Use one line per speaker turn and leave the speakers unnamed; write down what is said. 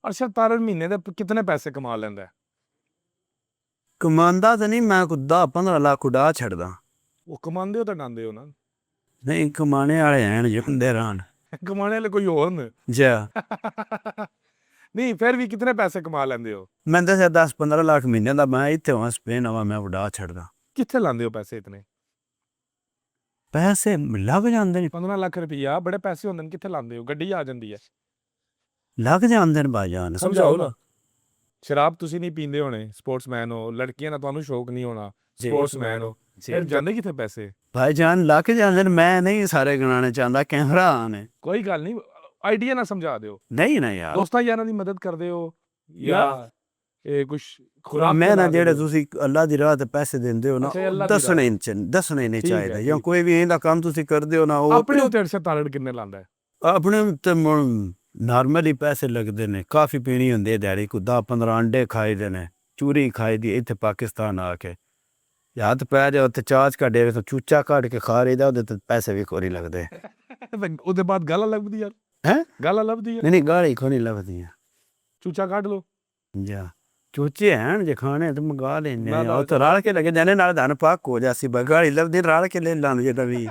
ਅਰਸ਼ਦ ਤਾਰੜ ਮਹੀਨੇ ਦੇ ਕਿਤਨੇ ਪੈਸੇ ਕਮਾ ਲੈਂਦਾ ਹੈ?
ਕਮਾਉਂਦਾ ਤਾਂ ਨਹੀਂ, ਮੈਂ ਕੋਈ 10-15 ਲੱਖ ਉਡਾ ਛੱਡਦਾ।
ਉਹ ਕਮਾਉਂਦੇ ਹੋ ਤਾਂ ਡਾਂਦੇ ਹੋ ਨਾ।
ਨਹੀਂ ਕਮਾਣੇ ਵਾਲੇ ਐਨ ਜਿੰਦੇ ਰਹਿਣ
ਕਮਾਣੇ ਵਾਲੇ ਕੋਈ ਹੋਰ ਨੇ।
ਜਾ
ਨਹੀਂ ਫਿਰ ਵੀ ਕਿਤਨੇ ਪੈਸੇ ਕਮਾ ਲੈਂਦੇ ਹੋ?
ਮੈਂ ਦੱਸਿਆ 10-15 ਲੱਖ ਮਹੀਨੇ ਦਾ। ਮੈਂ ਇੱਥੇ ਹਾਂ ਸਪੇਨ ਆਵਾਂ, ਮੈਂ ਉਡਾ ਛੱਡਦਾ।
ਕਿੱਥੇ ਲਾਉਂਦੇ ਹੋ ਪੈਸੇ ਇਤਨੇ?
ਪੈਸੇ ਲੱਗ ਜਾਂਦੇ ਨੇ,
15 ਲੱਖ ਰੁਪਈਆ ਬੜੇ ਪੈਸੇ ਹੁੰਦੇ ਨੇ, ਕਿੱਥੇ ਲਾਉਂਦੇ ਹੋ? ਗੱਡੀ ਆ ਜਾਂਦੀ ਹੈ।
ਲੱਗ ਜਾਂਦੇ ਨੇ ਭਾਈਜਾਨ, ਸਮਝਾਓ ਨਾ।
ਸ਼ਰਾਬ ਤੁਸੀਂ ਨਹੀਂ ਪੀਂਦੇ ਹੋਣੇ, ਸਪੋਰਟਸਮੈਨ ਹੋ, ਲੜਕੀਆਂ ਦਾ ਤੁਹਾਨੂੰ ਸ਼ੌਕ ਨਹੀਂ ਹੋਣਾ, ਸਪੋਰਟਸਮੈਨ ਹੋ, ਫਿਰ ਜਾਂਦੇ ਕਿੱਥੇ ਪੈਸੇ?
ਭਾਈਜਾਨ ਲੱਗ ਜਾਂਦੇ ਨੇ, ਮੈਂ ਨਹੀਂ ਸਾਰੇ ਗਣਾਣੇ ਚਾਹੁੰਦਾ, ਕੈਮਰਾ ਨੇ।
ਕੋਈ ਗੱਲ ਨਹੀਂ, ਆਈਡੀਆ ਨਾ ਸਮਝਾ ਦਿਓ।
ਨਹੀਂ ਨਾ ਯਾਰ,
ਦੋਸਤਾਂ ਯਾਰਾਂ ਦੀ ਮਦਦ ਕਰਦੇ ਹੋ ਜਾਂ ਇਹ ਕੁਛ ਖੁਰਾਕ?
ਮੈਂ ਨਾ ਜਿਹੜੇ ਤੁਸੀਂ ਅੱਲਾ ਦੀ ਰਾਹ ਤੇ ਪੈਸੇ ਦਿੰਦੇ ਹੋ ਨਾ, ਦੱਸਣੇ ਨਹੀਂ ਚਾਹੀਦਾ। ਜਾਂ ਕੋਈ ਵੀ ਇਹਦਾ ਕੰਮ ਤੁਸੀਂ ਕਰਦੇ ਹੋ ਨਾ, ਉਹ
ਆਪਣੇ ਉੱਤੇ ਅਰਸ਼ਦ ਤਾਰੜ ਕਿੰਨੇ ਲਾਉਂਦਾ ਹੈ?
ਆਪਣੇ ਤੇ ਨਾਰਮਲੀ ਪੈਸੇ ਲੱਗਦੇ ਨੇ। ਕਾਫੀ ਪੀਣੀ ਹੁੰਦੀ ਹੈ ਦਿਹਾੜੀ ਕੋ, 10-15 ਅੰਡੇ ਖਾਈਦੇ ਨੇ, ਚੂਰੀ ਖਾਈ ਦੀ। ਇੱਥੇ ਪਾਕਿਸਤਾਨ ਆ ਕੇ ਹੱਥ ਪੈ ਜਾ ਉੱਥੇ ਚਾਚ ਕੱਢੇ ਤਾਂ ਚੂਚਾ ਕੱਢ ਕੇ ਖਾ ਰਹੀਦਾ, ਉਹਦੇ ਤੇ ਪੈਸੇ ਵੀ ਕੋਈ ਲੱਗਦੇ।
ਉਹਦੇ ਬਾਅਦ ਗਾਲਾਂ ਲੱਭਦੀ ਯਾਰ,
ਹੈ
ਗਾਲਾਂ ਲੱਭਦੀ ਹੈ?
ਨਹੀਂ ਗਾਲੀ ਕੋਈ ਨਹੀਂ ਲੱਭਦੀਆਂ।
ਚੂਚਾ ਕੱਢ ਲੋ
ਜਾ ਚੂਚੇ ਹੈਣ ਜੇ ਖਾਣੇ ਤੇ ਮੰਗਾ ਲੈਣੇ, ਉਹ ਤਾਂ ਰਲ ਕੇ ਲੱਗੇ ਜਾਣੇ ਨਾਲ ਧਨ ਪਾਕ ਹੋ ਜਾਸੀ। ਗਾਲੀ ਲੱਭਦੀ ਰਲ ਕੇ ਲੈ ਲਾਂਦੇ ਜਿਹੜਾ ਵੀ